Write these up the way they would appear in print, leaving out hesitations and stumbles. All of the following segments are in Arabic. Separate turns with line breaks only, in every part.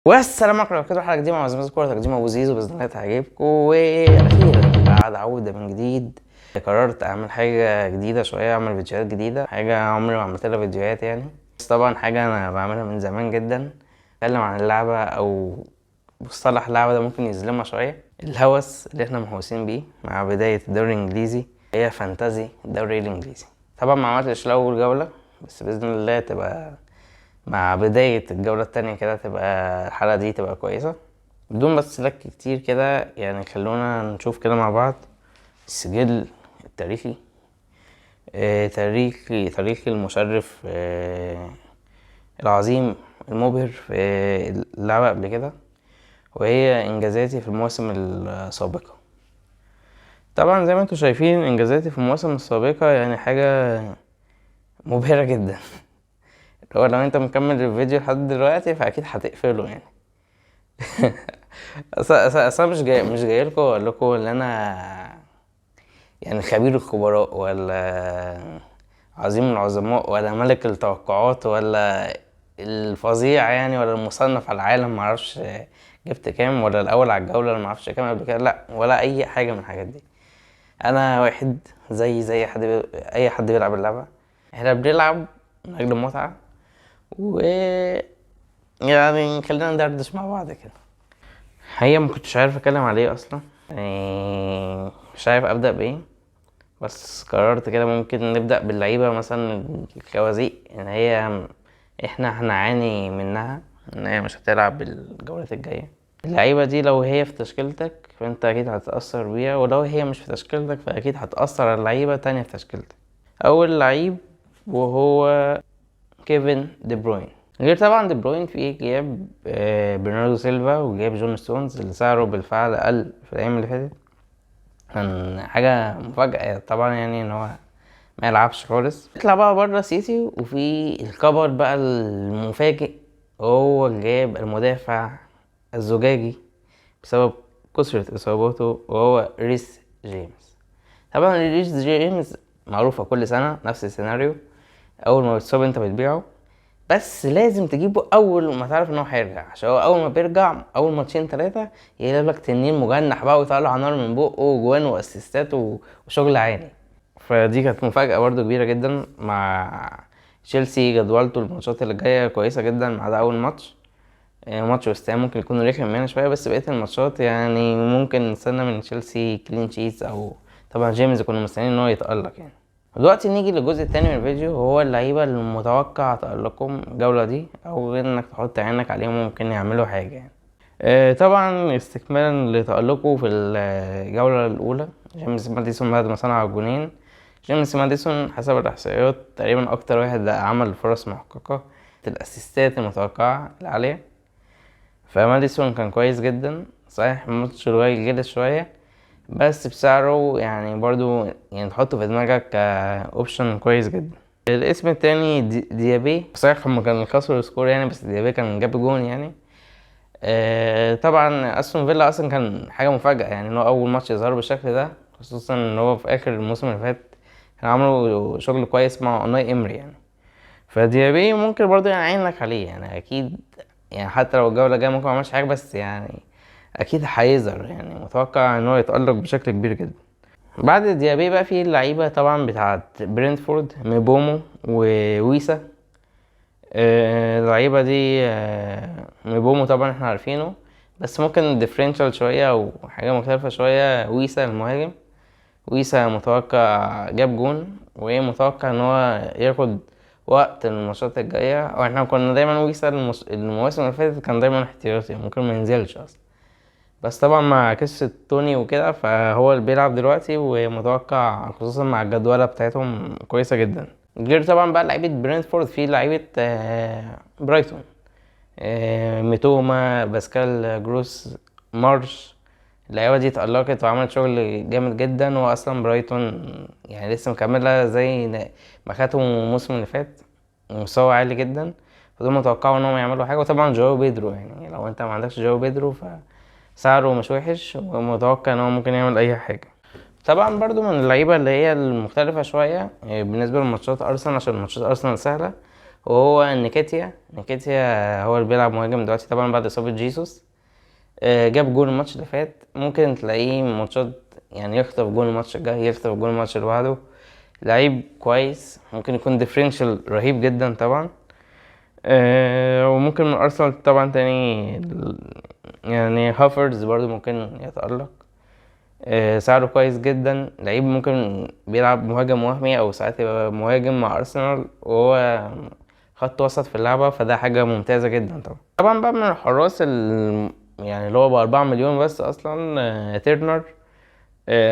والسلام عليكم ورحمة الله. حلقة جديدة مع زميلكم كورة تقديم أبو زيزو، بإذن الله تعجبكم. وأخيرا بعد عودة من جديد قررت أعمل حاجة جديدة شوية، أعمل فيديوهات جديدة، حاجة عمري ما عملت لها فيديوهات يعني. بس طبعا حاجة أنا بعملها من زمان جدا. أتكلم عن اللعبة أو مصطلح اللعبة ده ممكن يظلمها شوية، الهوس اللي احنا مهووسين بيه مع بداية الدوري الإنجليزي، هي فانتازي الدوري الإنجليزي. طبعا ما عملتش لأول جولة، بس بإذن الله تبقى مع بداية الجولة التانية كده تبقى الحلقة دي تبقى كويسة. بدون بس لك كتير كده يعني، خلونا نشوف كده مع بعض السجل التاريخي، تاريخ المشرف، العظيم المبهر في اللعبة قبل كده، وهي انجازاتي في المواسم السابقة. طبعا زي ما انتم شايفين انجازاتي في المواسم السابقة يعني حاجة مبهرة جدا. لو انت مكمل الفيديو لحد دلوقتي فاكيد هتقفله يعني. اصلا مش جاي لكم اقول لكم ان انا يعني خبير الخبراء، ولا عظيم العظماء، ولا ملك التوقعات، ولا الفظيع يعني، ولا المصنف على العالم معرفش جبت كام، ولا الاول على الجوله اللي معرفش كام قبل كده، لا ولا اي حاجه من الحاجات دي. انا واحد زي اي حد بيلعب اللعبه. احنا بنلعب من اجل المتعه، و يعني خلينا ندردش مع بعض كده. حقيقة ما كنتش عارف اتكلم عليه اصلا، يعني مش عارف ابدا بايه. بس قررت كده ممكن نبدا باللعيبه مثلا، الخوازيق ان هي احنا هنعاني منها، ان هي مش هتلعب بالجولات الجايه. اللعيبه دي لو هي في تشكيلتك فانت اكيد هتتاثر بيها، ولو هي مش في تشكيلتك فاكيد هتاثر على لعيبه تانية في تشكيلتك. اول لعيب وهو كيفن دي بروين. غير طبعا دي بروين في غياب برناردو سيلفا وغياب جون ستونز اللي سعره بالفعل قل في الايام اللي فاتت. كان حاجه مفاجاه طبعا يعني ان هو ما يلعبش خالص، يطلع بقى بره سيتي. وفي الخبر بقى المفاجئ، هو جاب المدافع الزجاجي بسبب كثرة اصاباته، وهو ريس جيمس. طبعا ريس جيمس معروفة كل سنة نفس السيناريو، اول ما بتصاب انت بتبيعه، بس لازم تجيبه اول ما تعرف ان هو هيرجع، عشان هو اول ما بيرجع اول ماتشين 3 يجيب لك تنين مجنح بقى ويطلع نار من بقه وجوان واسيستات وشغل عالي. فدي كانت مفاجأة برضو كبيرة جدا مع تشيلسي. جدولته الماتشات اللي جاية كويسة جدا ما عدا اول ماتش. ماتش وست هام ممكن يكون رخم مننا شوية، بس بقية الماتشات يعني ممكن نستنى من تشيلسي كلين شيتس، او طبعا جيمس كنا مستنيين ان هو يتألق يعني. دلوقتي نيجي للجزء التاني من الفيديو، وهو اللعيبة المتوقع تألقهم الجولة دي، او انك تحط عينك عليهم ممكن يعملوا حاجة يعني. طبعا استكمالا لتألقه في الجولة الأولى، جيمس ماديسون بعد ما صنع الجونين. جيمس ماديسون حسب الإحصائيات تقريبا أكتر واحد عمل فرص محققة، الأسيستات المتوقعة العالية. فماديسون كان كويس جدا، صحيح الماتش الجاي جلد شوية، بس بسعره يعني برضو يعني تحطه في دماغك كأوبشن كويس جدا. الاسم التاني ديابي، صحيح هما كانوا خسروا السكور يعني، بس ديابي كان جاب جون يعني. طبعا استون فيلا اصلا كان حاجه مفاجاه يعني، ان هو اول ماتش يظهر بالشكل ده، خصوصا ان هو في اخر الموسم اللي فات كان عملوا شغل كويس مع اوناي امري يعني. فديابي ممكن برضه يعني عينك عليه يعني اكيد، يعني حتى لو الجوله الجايه ممكن ما عملش حاجه، بس يعني اكيد هيظهر يعني، متوقع ان هو يتالق بشكل كبير جدا. بعد ديابي بقى في اللعيبه طبعا بتاعه برينتفورد، ميبومو وويسا. اللعيبة دي مبومو طبعا احنا عارفينه، بس ممكن ديفرنشال شوية او حاجة مختلفة شوية. ويسا المهاجم، ويسا متوقع جاب جون، وايه متوقع ان هو ياخد وقت الماتشات الجاية. او احنا كنا دايما ويسا المواسم اللي فاتت كان دايما احتياطي، ممكن ما ينزلش اصلا، بس طبعا مع قصة توني وكده فهو اللي بيلعب دلوقتي، ومتوقع خصوصا مع الجدولة بتاعتهم كويسة جدا. غير طبعا بقى لعيبة برينتفورد، في لعيبة برايتون، ميتوما، باسكال جروس، مارش. اللعيبة دي اتألقت وعملت شغل جامد جدا، واصلا برايتون يعني لسه مكملة زي ما خدوا الموسم اللي فات، مستوى عالي جدا. فدول متوقعوا انهم يعملوا حاجة. وطبعا جواو بيدرو، يعني لو انت ما عندكش جواو بيدرو فسعره مش وحش، ومتوقع ان هو ممكن يعمل اي حاجة. طبعا برضو من اللعيبة اللي هي المختلفة شوية بالنسبة لماتشات ارسنال، عشان ماتشات ارسنال سهلة، وهو نيكيتيا هو اللي بيلعب مهاجم دلوقتي طبعا بعد اصابة جيسوس. جاب جول الماتش اللي فات، ممكن تلاقيه ماتشات يعني يخطف جول الماتش الجاي، يخطف جول الماتش اللي بعده. لعيب كويس، ممكن يكون ديفرنشال رهيب جدا طبعا. وممكن من ارسنال طبعا تاني يعني هافرز برضو ممكن يتألق. سعره كويس جدا، لعيب ممكن بيلعب مهاجم وهمي او ساعات يبقى مهاجم مع ارسنال وهو خط وسط في اللعبة، فده حاجة ممتازة جدا طبعا بقى من الحراس يعني اللي هو ب4 مليون بس اصلا. تيرنر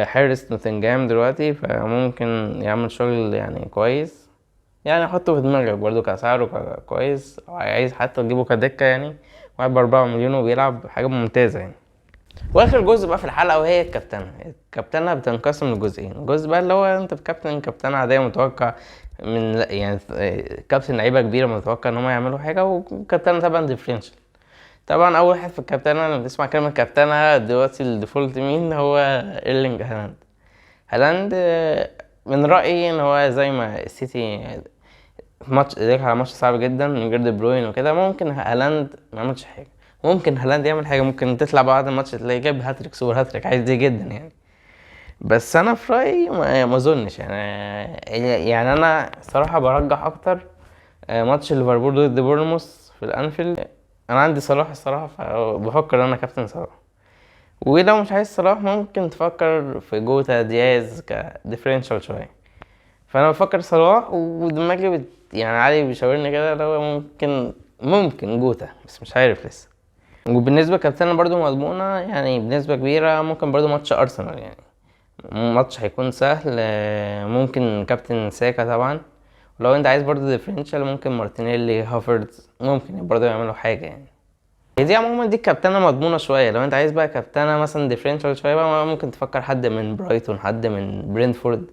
حارس نوتنجهام دلوقتي، فممكن يعمل شغل يعني كويس. يعني حطه في دماغك برضو كسعره كويس، أو عايز حتى تجيبه كدكة يعني. واحد ب4 مليون وبيلعب حاجة ممتازة يعني. واخر جزء بقى في الحلقة وهي الكابتنة بتنقسم لجزئين. جزء بقى اللي هو انت بكابتن كابتنة عادية متوقع من يعني كابتن لعيبة كبيرة متوقع ان هم يعملوا حاجة، وكابتنة طبعا ديفرنشال. طبعا اول واحد في الكابتنة لما تسمع كلمة كابتنة دلوقتي الديفولت مين هو؟ ايرلينج هالاند. من رأيي ان هو زي ما السيتي ماتش داخل على ماتش صعب جدا من غير دي بروين وكده، ممكن هالاند ما يعملش حاجه، ممكن هالاند يعمل حاجه، ممكن تطلع بعد الماتش تلاقيه جاب هاتريك سوبر هاتريك عايز دي جدا يعني. بس انا في رايي ما اظنش يعني انا صراحه برجح اكتر ماتش ليفربول ضد بورنموث في الانفيلد. انا عندي صلاح الصراحه، فبفكر انا كابتن صلاح. ولو مش عايز صلاح ممكن تفكر في جوتا دياز كديفرنشال شويه. فانا بفكر صلاح، ودماغي يعني علي بيشاورني كده لو ممكن جوتا، بس مش عارف لسه. وبالنسبه كابتنة برضو مضمونه يعني بنسبه كبيره، ممكن برضو ماتش ارسنال يعني ماتش هيكون سهل. ممكن كابتن ساكا طبعا. ولو انت عايز برضو ديفرنشال ممكن مارتينيلي هافرز ممكن برضو يعملوا حاجه يعني. دي عموما دي كابتنة مضمونه شويه. لو انت عايز بقى كابتنة مثلا ديفرنشال شويه بقى، ممكن تفكر حد من برايتون، حد من برينفورد.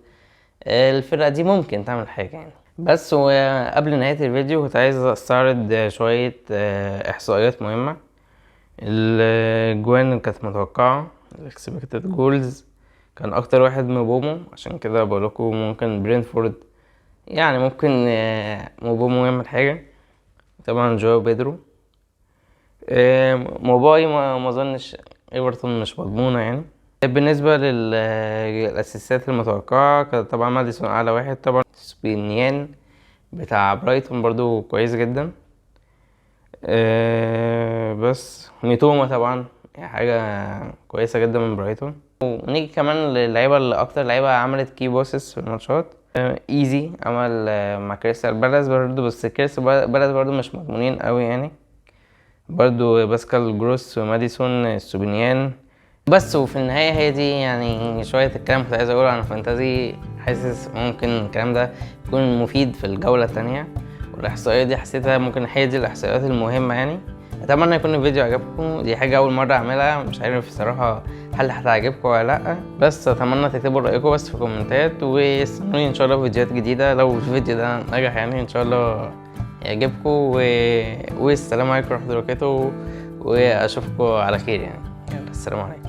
الفرقة دي ممكن تعمل حاجة يعني. بس وقبل نهاية الفيديو كنت عايز استعرض شوية احصائيات مهمة. الجوان اللي كانت متوقعة الاكسبكتد جولز كان اكتر واحد مبومو، عشان كده بقولكم ممكن برينفورد يعني ممكن مبومو يعمل حاجة. طبعا جو بيدرو. موباي ما اظنش، ايفرتون مش مضمونة يعني. بالنسبة للأساسيات المتوقعة كان طبعا ماديسون أعلى واحد، طبعا سبينيان بتاع برايتون برضو كويس جدا. بس ميتوما طبعا حاجة كويسة جدا من برايتون. ونيجي كمان للعيبة اللي أكتر لعيبة عملت كي بوسس في الماتشات. ايزي عمل مع كريستال بالاس برضو، بس كريستال بالاس برضو مش مضمونين قوي يعني. برضو باسكال جروس وماديسون سوبينيان. بس وفي النهاية هي دي يعني شوية الكلام كنت عايز اقوله عن فانتازي. حاسس ممكن الكلام ده يكون مفيد في الجولة التانية، والاحصائيات دي حسيتها ممكن هي دي الاحصائيات المهمة يعني. اتمنى يكون الفيديو عجبكم، دي حاجة اول مرة اعملها، مش عارف الصراحة هل هتعجبكم ولا لا. بس اتمنى تكتبوا رايكم بس في الكومنتات، واستنوني ان شاء الله في فيديوهات جديدة لو الفيديو ده نجح يعني ان شاء الله يعجبكم. والسلام عليكم ورحمة الله وبركاته، واشوفكم على خير يعني. يلا السلام عليكم.